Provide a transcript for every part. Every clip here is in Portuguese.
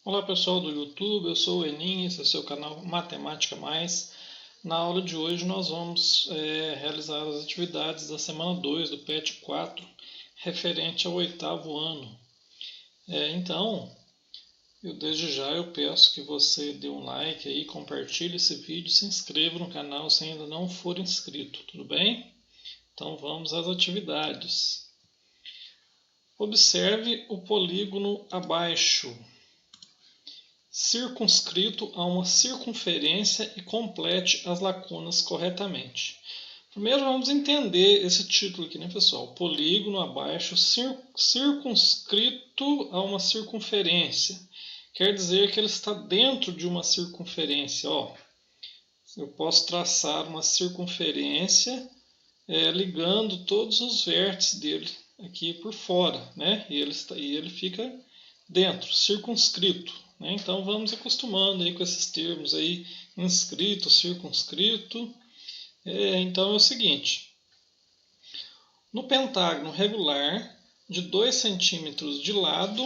Olá pessoal do YouTube, eu sou o Enin, esse é o seu canal Matemática Mais. Na aula de hoje nós vamos realizar as atividades da semana 2 do PET 4, referente ao 8º ano. Então, desde já eu peço que você dê um like aí, compartilhe esse vídeo, se inscreva no canal se ainda não for inscrito, tudo bem? Então vamos às atividades. Observe o polígono abaixo, circunscrito a uma circunferência e complete as lacunas corretamente. Primeiro vamos entender esse título aqui, né, pessoal? Polígono abaixo, circunscrito a uma circunferência. Quer dizer que ele está dentro de uma circunferência. Ó, eu posso traçar uma circunferência ligando todos os vértices dele aqui por fora, né? E ele fica dentro, circunscrito. Então vamos acostumando aí com esses termos aí, inscrito, circunscrito. Então é o seguinte, no pentágono regular de 2 centímetros de lado,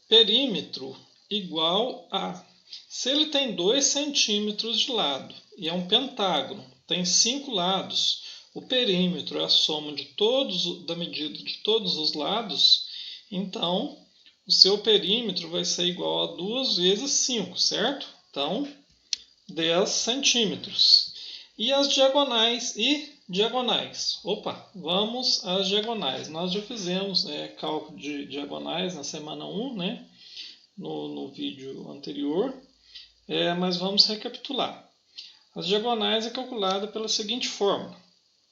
perímetro igual a... Se ele tem 2 centímetros de lado e é um pentágono, tem 5 lados, o perímetro é a soma da medida de todos os lados, então o seu perímetro vai ser igual a 2 vezes 5, certo? Então, 10 centímetros. E as diagonais Opa, vamos às diagonais. Nós já fizemos cálculo de diagonais na semana 1, né? No vídeo anterior. Mas vamos recapitular. As diagonais é calculada pela seguinte fórmula.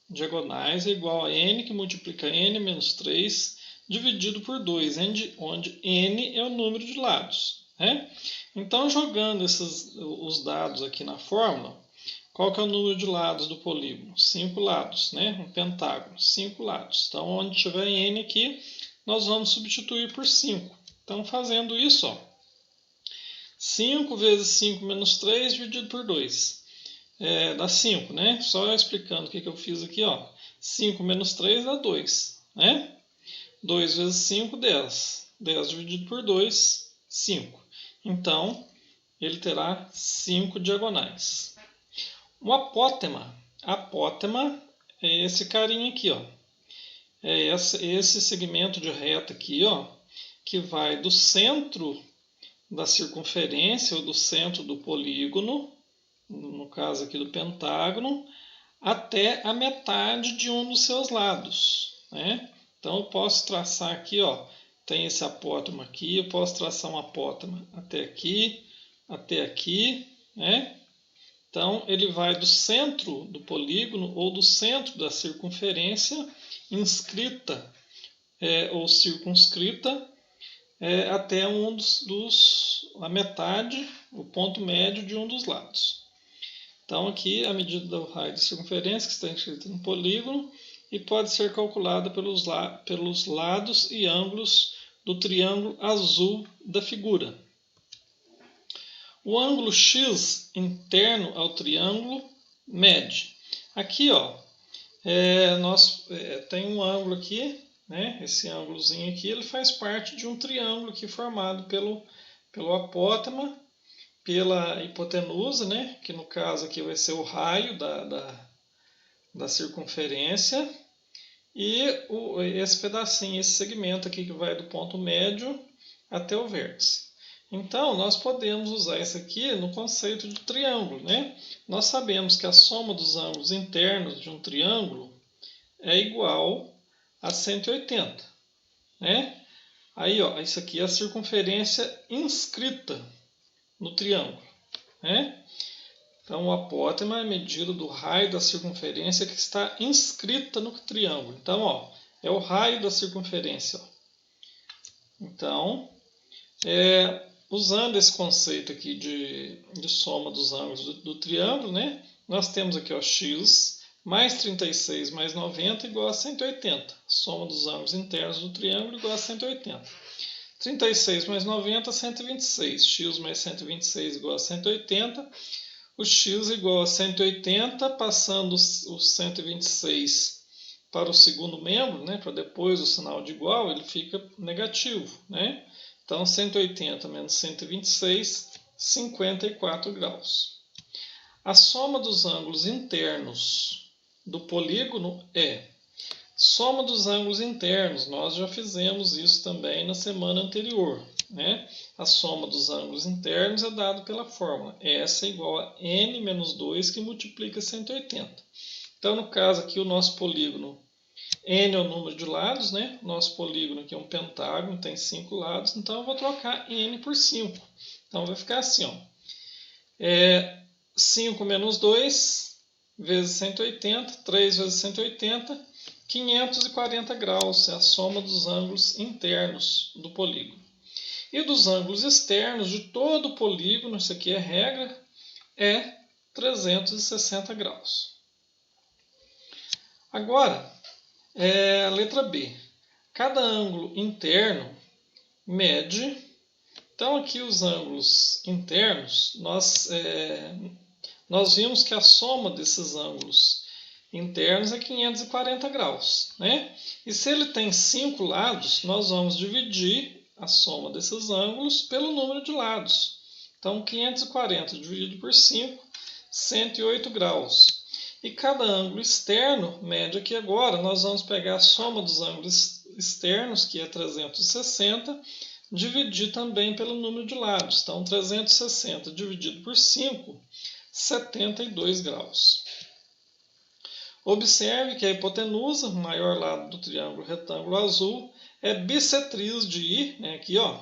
Diagonais é igual a n que multiplica n menos 3 dividido por 2, onde n é o número de lados. Né? Então, jogando os dados aqui na fórmula, qual que é o número de lados do polígono? 5 lados, né? Um pentágono, 5 lados. Então, onde tiver n aqui, nós vamos substituir por 5. Então, fazendo isso, ó, 5 vezes 5 menos 3 dividido por 2. Dá 5, né? Só explicando o que eu fiz aqui, ó. 5 menos 3 dá 2, né? 2 vezes 5, 10. 10 dividido por 2, 5. Então, ele terá 5 diagonais. O apótema é esse carinha aqui, ó. É esse segmento de reta aqui, ó, que vai do centro da circunferência ou do centro do polígono, no caso aqui do pentágono, até a metade de um dos seus lados, né? Então eu posso traçar aqui, ó, tem esse apótema aqui, eu posso traçar um apótema até aqui, né? Então ele vai do centro do polígono ou do centro da circunferência inscrita ou circunscrita até a metade, o ponto médio de um dos lados. Então aqui a medida do raio de circunferência que está inscrita no polígono e pode ser calculada pelos lados e ângulos do triângulo azul da figura. O ângulo X interno ao triângulo mede. Aqui, ó, tem um ângulo aqui, né? Esse ângulozinho aqui, ele faz parte de um triângulo aqui formado pelo apótema, pela hipotenusa, né? Que no caso aqui vai ser o raio da circunferência, e esse pedacinho, esse segmento aqui que vai do ponto médio até o vértice. Então, nós podemos usar isso aqui no conceito de triângulo, né? Nós sabemos que a soma dos ângulos internos de um triângulo é igual a 180, né? Aí, ó, isso aqui é a circunferência inscrita no triângulo, né? Então, o apótema é a medida do raio da circunferência que está inscrita no triângulo. Então, ó, é o raio da circunferência. Ó. Então, usando esse conceito aqui de soma dos ângulos do triângulo, né? Nós temos aqui, ó, x mais 36 mais 90 igual a 180. Soma dos ângulos internos do triângulo igual a 180. 36 mais 90, 126. X mais 126 igual a 180. O x igual a 180, passando o 126 para o segundo membro, né, para depois do sinal de igual, ele fica negativo, né? Então, 180 menos 126, 54 graus. A soma dos ângulos internos do polígono é soma dos ângulos internos. Nós já fizemos isso também na semana anterior, né? A soma dos ângulos internos é dada pela fórmula. S é igual a n menos 2 que multiplica 180. Então, no caso aqui, o nosso polígono, n é o número de lados, né? Nosso polígono aqui é um pentágono, tem 5 lados, então eu vou trocar n por 5. Então, vai ficar assim, ó. 5 menos 2 vezes 180, 3 vezes 180, 540 graus, é a soma dos ângulos internos do polígono. E dos ângulos externos de todo o polígono, isso aqui é regra, é 360 graus. Agora, a letra B. Cada ângulo interno mede. Então, aqui os ângulos internos, nós vimos que a soma desses ângulos internos é 540 graus, né? E se ele tem 5 lados, nós vamos dividir a soma desses ângulos pelo número de lados. Então, 540 dividido por 5, 108 graus. E cada ângulo externo mede aqui agora, nós vamos pegar a soma dos ângulos externos, que é 360, dividir também pelo número de lados. Então, 360 dividido por 5, 72 graus. Observe que a hipotenusa, o maior lado do triângulo retângulo azul, é bissetriz de I, né, aqui, ó,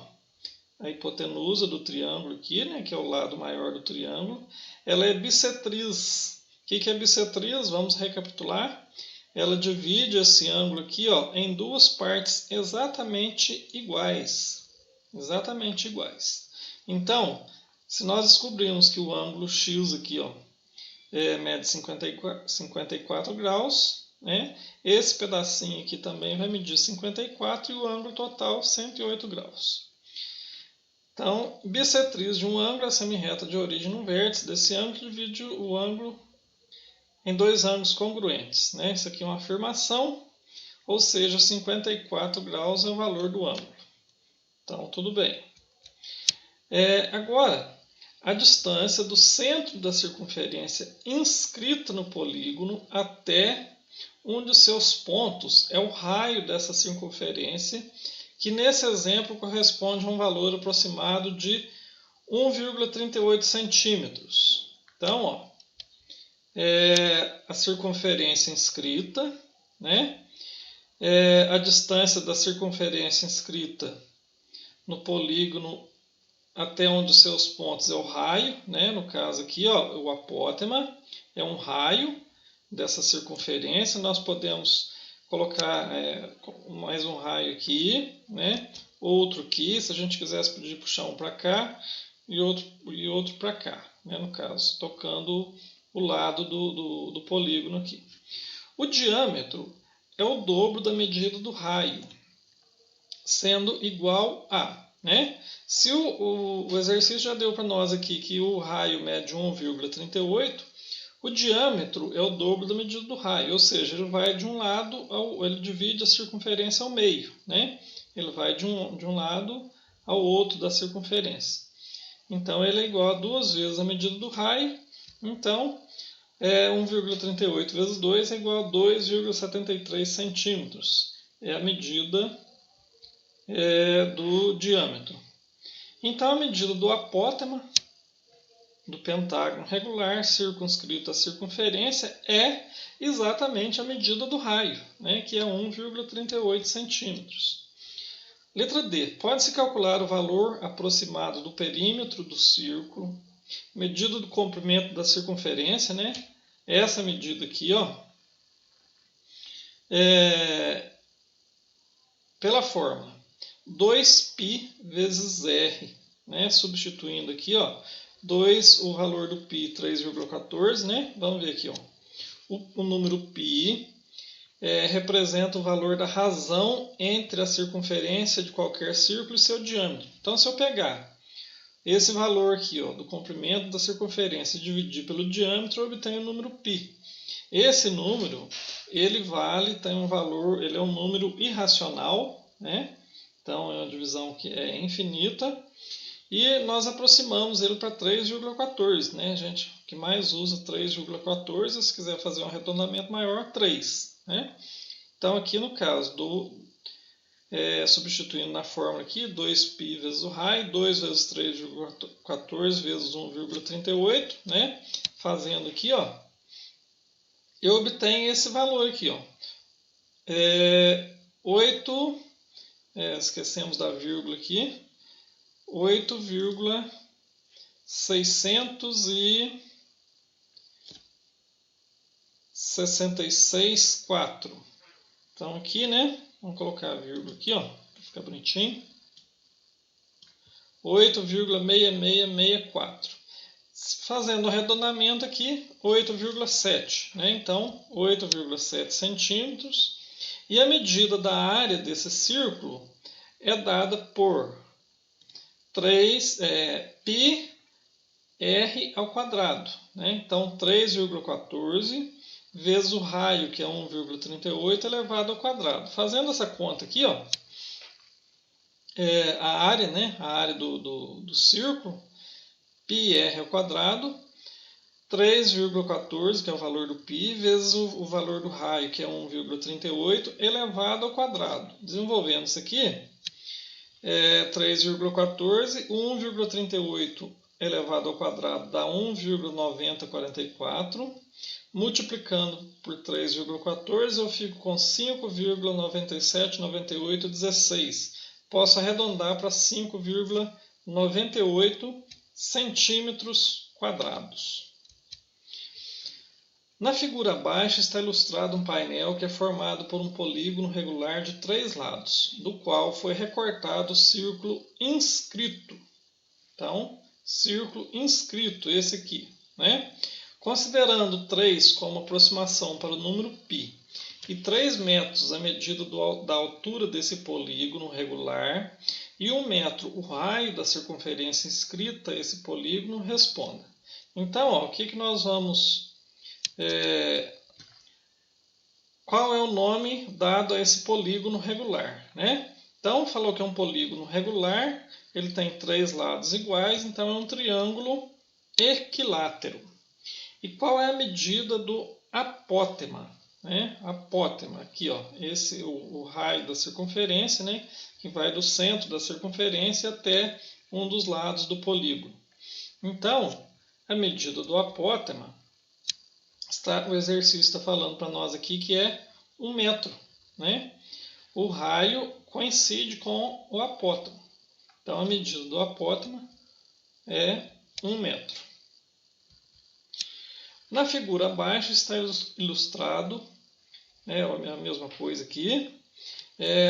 a hipotenusa do triângulo aqui, né, que é o lado maior do triângulo, ela é bissetriz. O que é bissetriz? Vamos recapitular. Ela divide esse ângulo aqui, ó, em duas partes exatamente iguais. Exatamente iguais. Então, se nós descobrirmos que o ângulo X aqui, ó, mede 54 graus, né? Esse pedacinho aqui também vai medir 54 e o ângulo total 108 graus. Então, bissetriz de um ângulo, a semirreta de origem no vértice desse ângulo divide o ângulo em dois ângulos congruentes, né? Isso aqui é uma afirmação, ou seja, 54 graus é o valor do ângulo. Então, tudo bem. Agora, a distância do centro da circunferência inscrita no polígono até um de seus pontos é o raio dessa circunferência, que nesse exemplo corresponde a um valor aproximado de 1,38 centímetros. Então, ó, a circunferência inscrita, né? A distância da circunferência inscrita no polígono até um dos seus pontos é o raio, né? No caso aqui, ó, o apótema é um raio dessa circunferência. Nós podemos colocar mais um raio aqui, né? Outro aqui, se a gente quisesse, podia puxar um para cá e outro para cá, né? No caso, tocando o lado do polígono aqui. O diâmetro é o dobro da medida do raio, sendo igual a, né? Se o exercício já deu para nós aqui que o raio mede 1,38, o diâmetro é o dobro da medida do raio, ou seja, ele vai de um lado, ele divide a circunferência ao meio, né? Ele vai de um lado ao outro da circunferência. Então, ele é igual a 2 vezes a medida do raio. Então, 1,38 vezes 2 é igual a 2,73 centímetros. É a medida do diâmetro. Então, a medida do apótema do pentágono regular circunscrito à circunferência é exatamente a medida do raio, né, que é 1,38 centímetros. Letra D. Pode-se calcular o valor aproximado do perímetro do círculo, medida do comprimento da circunferência, né? Essa medida aqui, ó, pela fórmula 2π vezes r, né? Substituindo aqui, ó, 2, o valor do π 3,14, né? Vamos ver aqui, ó. O número π representa o valor da razão entre a circunferência de qualquer círculo e seu diâmetro. Então, se eu pegar esse valor aqui, ó, do comprimento da circunferência e dividir pelo diâmetro, eu obtenho o número π. Esse número, ele tem um valor, ele é um número irracional, né? Então, é uma divisão que é infinita. E nós aproximamos ele para 3,14, né, gente? O que mais usa 3,14, se quiser fazer um arredondamento maior, 3, né? Então, aqui no caso, substituindo na fórmula aqui, 2π vezes o raio, 2 vezes 3,14 vezes 1,38, né? Fazendo aqui, ó, eu obtenho esse valor aqui, ó. 8, esquecemos da vírgula aqui, 8,664. Então aqui, né? Vamos colocar a vírgula aqui, ó, para ficar bonitinho. 8,6664. Fazendo o arredondamento aqui, 8,7, né? Então, 8,7 centímetros. E a medida da área desse círculo é dada por 3 πr ao quadrado, né? Então, 3,14 vezes o raio, que é 1,38, elevado ao quadrado. Fazendo essa conta aqui, ó, a área, né? A área do círculo, πr ao quadrado, 3,14, que é o valor do π, vezes o valor do raio, que é 1,38, elevado ao quadrado. Desenvolvendo isso aqui, 3,14, 1,38 elevado ao quadrado dá 1,9044. Multiplicando por 3,14, eu fico com 5,979816. Posso arredondar para 5,98 centímetros quadrados. Na figura abaixo está ilustrado um painel que é formado por um polígono regular de 3 lados, do qual foi recortado o círculo inscrito. Então, círculo inscrito, esse aqui, né? Considerando 3 como aproximação para o número π e 3 metros a medida da altura desse polígono regular e 1 metro o raio da circunferência inscrita a esse polígono, responda. Então, ó, o que nós vamos... qual é o nome dado a esse polígono regular, né? Então, falou que é um polígono regular, ele tem 3 lados iguais, então é um triângulo equilátero. E qual é a medida do apótema? Né? Apótema, aqui, ó, esse o raio da circunferência, né? Que vai do centro da circunferência até um dos lados do polígono. Então, a medida do apótema, o exercício está falando para nós aqui que é 1 metro. Né? O raio coincide com o apótema. Então, a medida do apótema é 1 metro. Na figura abaixo está ilustrado, a mesma coisa aqui.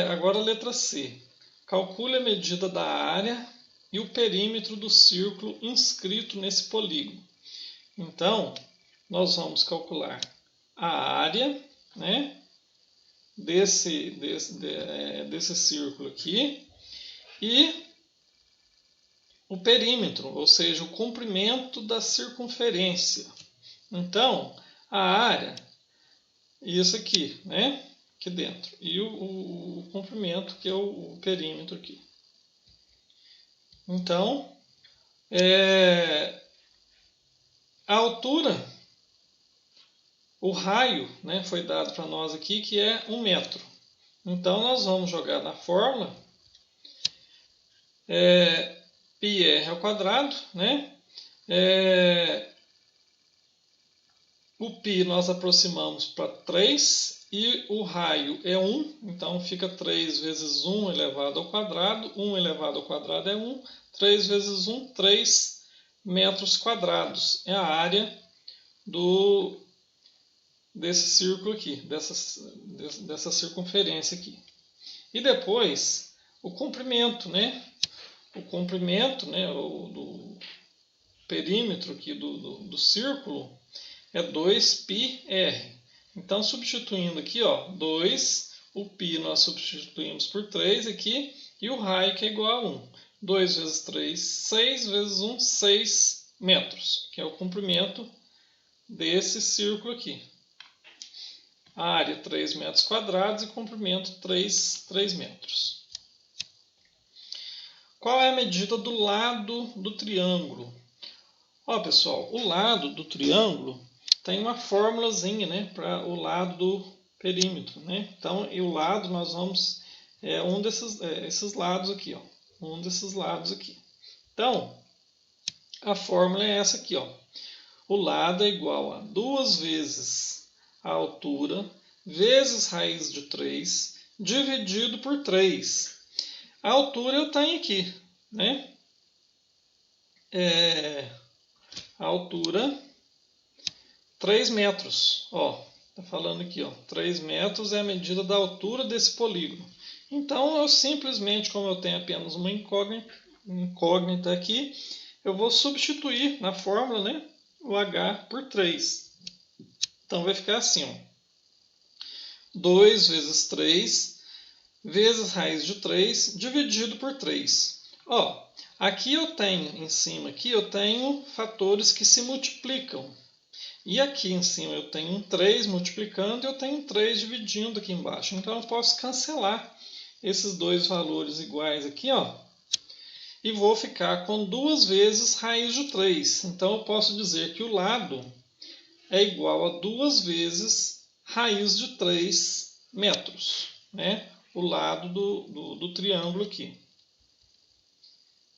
Agora a letra C. Calcule a medida da área e o perímetro do círculo inscrito nesse polígono. Então, nós vamos calcular a área, né, desse círculo aqui e o perímetro, ou seja, o comprimento da circunferência. Então, a área, isso aqui, né? Aqui dentro. E o comprimento, que é o perímetro aqui. Então, a altura, o raio, né, foi dado para nós aqui, que é 1 metro. Então, nós vamos jogar na fórmula πr ao quadrado, né? O π nós aproximamos para 3 e o raio é 1, então fica 3 vezes 1 elevado ao quadrado, 1 elevado ao quadrado é 1, 3 vezes 1, 3 metros quadrados. É a área desse círculo aqui, dessa circunferência aqui. E depois, o comprimento, né? O comprimento, né, do perímetro aqui do círculo é 2πr. Então, substituindo aqui, ó, 2, o π nós substituímos por 3 aqui, e o raio que é igual a 1. 2 vezes 3, 6 vezes 1, 6 metros, que é o comprimento desse círculo aqui. A área 3 metros quadrados e comprimento 3 metros. qual é a medida do lado do triângulo? Ó, pessoal, o lado do triângulo tem uma formulazinha, né, para o lado do perímetro, né? Então, e o lado nós vamos um desses esses lados aqui, ó, um desses lados aqui. Então, a fórmula é essa aqui, ó. O lado é igual a 2 vezes a altura vezes raiz de 3 dividido por 3. A altura eu tenho aqui, né? A altura 3 metros. Ó, tá falando aqui, ó, 3 metros é a medida da altura desse polígono. Então, eu simplesmente, como eu tenho apenas uma incógnita aqui, eu vou substituir na fórmula, né, o h por 3. Então, vai ficar assim, ó, 2 vezes 3 vezes raiz de 3 dividido por 3. Ó, aqui eu tenho, em cima aqui, eu tenho fatores que se multiplicam. E aqui em cima eu tenho um 3 multiplicando e eu tenho um 3 dividindo aqui embaixo. Então eu posso cancelar esses dois valores iguais aqui, ó. E vou ficar com 2 vezes raiz de 3. Então eu posso dizer que o lado é igual a 2 vezes raiz de 3 metros, né? O lado do triângulo aqui.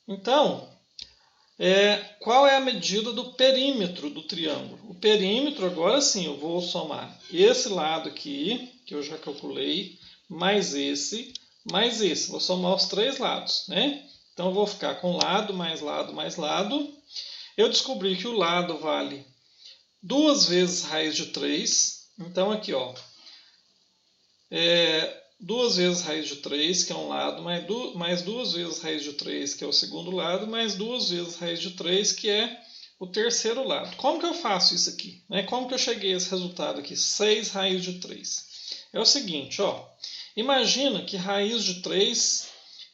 Então, qual é a medida do perímetro do triângulo? O perímetro, agora sim, eu vou somar esse lado aqui, que eu já calculei, mais esse. Vou somar os 3 lados, né? Então, eu vou ficar com lado, mais lado, mais lado. Eu descobri que o lado vale 2 vezes raiz de 3. Então, aqui, ó, 2 vezes raiz de 3, que é um lado, mais 2 vezes raiz de 3, que é o segundo lado, mais 2 vezes raiz de 3, que é o terceiro lado. Como que eu faço isso aqui? Como que eu cheguei a esse resultado aqui? 6 raiz de 3. É o seguinte, ó, imagina que raiz de 3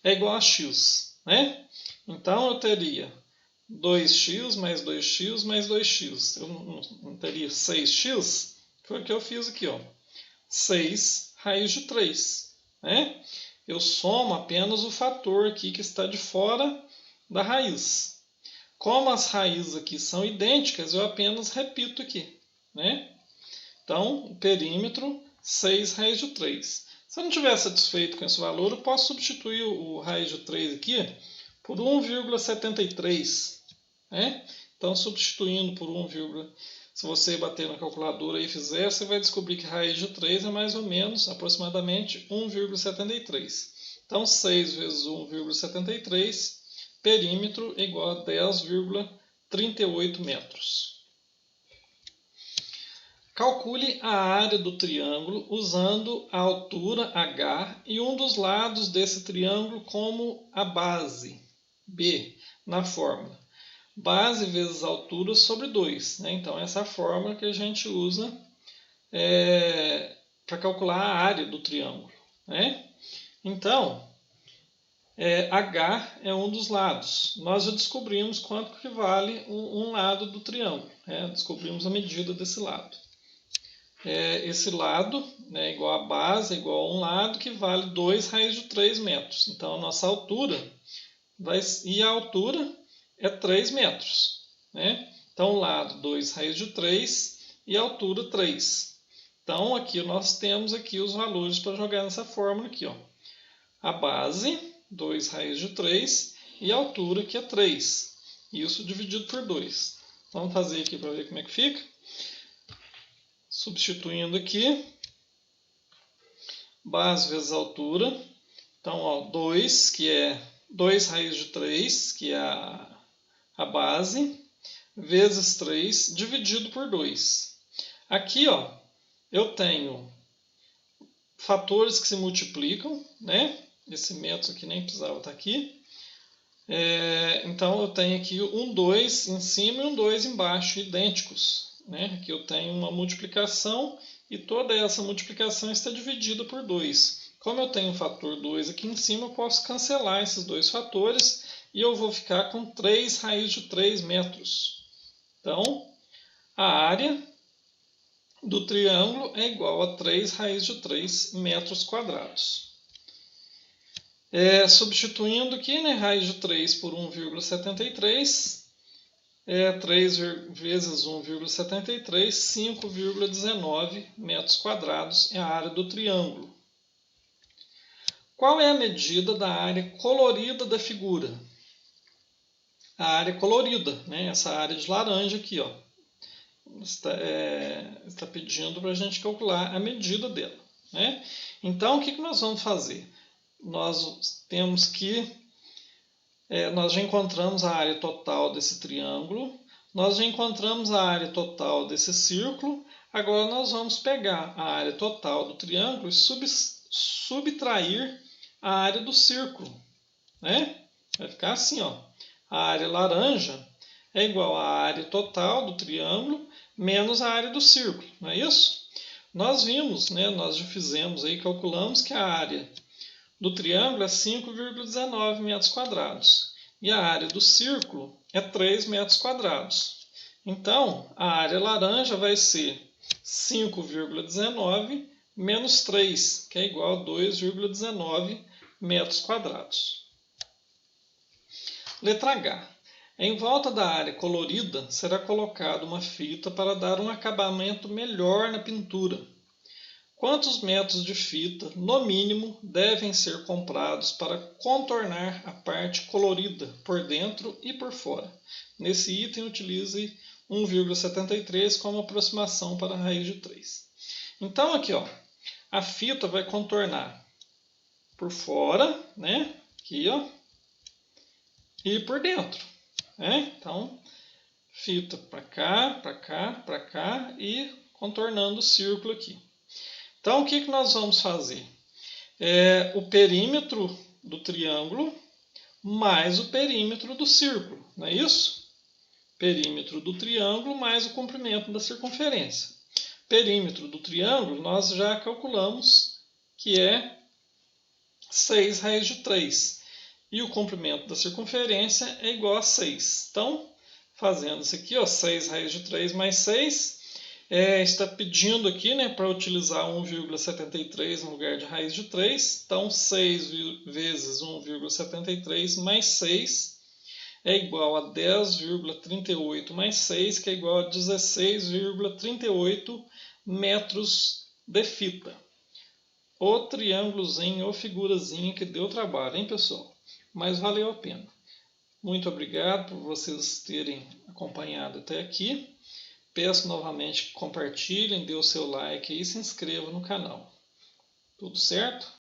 é igual a x, né? Então, eu teria 2x mais 2x mais 2x. Eu não teria 6x? Foi o que eu fiz aqui, ó. 6 raiz de 3. Né? Eu somo apenas o fator aqui que está de fora da raiz. Como as raízes aqui são idênticas, eu apenas repito aqui. Né? Então, o perímetro, 6 raiz de 3. Se eu não estiver satisfeito com esse valor, eu posso substituir o raiz de 3 aqui por 1,73. Né? Então, substituindo por 1, se você bater na calculadora e fizer, você vai descobrir que raiz de 3 é mais ou menos, aproximadamente, 1,73. Então, 6 vezes 1,73, perímetro igual a 10,38 metros. Calcule a área do triângulo usando a altura h e um dos lados desse triângulo como a base, B, na fórmula. Base vezes altura sobre 2. Né? Então, essa é a fórmula que a gente usa para calcular a área do triângulo. Né? Então, H é um dos lados. Nós já descobrimos quanto que vale um lado do triângulo. Né? Descobrimos a medida desse lado. Esse lado, né, igual a base, é igual a um lado, que vale 2 raiz de 3 metros. Então, a nossa altura e a altura é 3 metros. Né? Então, o lado 2 raiz de 3 e a altura 3. Então, aqui nós temos aqui os valores para jogar nessa fórmula aqui. Ó. A base, 2 raiz de 3, e a altura, que é 3. Isso dividido por 2. Vamos fazer aqui para ver como é que fica. Substituindo aqui, base vezes altura. Então, ó, 2, que é 2 raiz de 3, que é a base, vezes 3, dividido por 2. Aqui, ó, eu tenho fatores que se multiplicam, né? Esse método aqui nem precisava estar aqui. Então, eu tenho aqui um 2 em cima e um 2 embaixo, idênticos. Né? Aqui eu tenho uma multiplicação e toda essa multiplicação está dividida por 2. Como eu tenho o fator 2 aqui em cima, eu posso cancelar esses dois fatores e eu vou ficar com 3 raiz de 3 metros. Então, a área do triângulo é igual a 3 raiz de 3 metros quadrados. Substituindo aqui, né, raiz de 3 por 1,73, 3 vezes 1,73, 5,19 metros quadrados é a área do triângulo. Qual é a medida da área colorida da figura? A área colorida, né, essa área de laranja aqui, ó, está pedindo para a gente calcular a medida dela, né? Então, o que nós vamos fazer? Nós temos que... nós já encontramos a área total desse triângulo, nós já encontramos a área total desse círculo, agora nós vamos pegar a área total do triângulo e subtrair a área do círculo, né? Vai ficar assim, ó. A área laranja é igual à área total do triângulo menos a área do círculo, não é isso? Nós vimos, né, nós já fizemos aí, calculamos que a área do triângulo é 5,19 metros quadrados e a área do círculo é 3 metros quadrados. Então, a área laranja vai ser 5,19 menos 3, que é igual a 2,19 metros quadrados. Letra H. Em volta da área colorida será colocada uma fita para dar um acabamento melhor na pintura. Quantos metros de fita, no mínimo, devem ser comprados para contornar a parte colorida por dentro e por fora? Nesse item, utilize 1,73 como aproximação para a raiz de 3. Então, aqui, ó, a fita vai contornar por fora, né? Aqui, ó, e por dentro, né? Então, fita para cá, para cá, para cá e contornando o círculo aqui. Então, o que nós vamos fazer? O perímetro do triângulo mais o perímetro do círculo, não é isso? Perímetro do triângulo mais o comprimento da circunferência. Perímetro do triângulo nós já calculamos que é 6 raiz de 3. E o comprimento da circunferência é igual a 6. Então, fazendo isso aqui, ó, 6 raiz de 3 mais 6... está pedindo aqui, né, para utilizar 1,73 no lugar de raiz de 3. Então, 6 vezes 1,73 mais 6 é igual a 10,38 mais 6, que é igual a 16,38 metros de fita. O triângulozinho ou figurazinha que deu trabalho, hein, pessoal? Mas valeu a pena. Muito obrigado por vocês terem acompanhado até aqui. Peço novamente que compartilhem, dê o seu like e se inscrevam no canal. Tudo certo?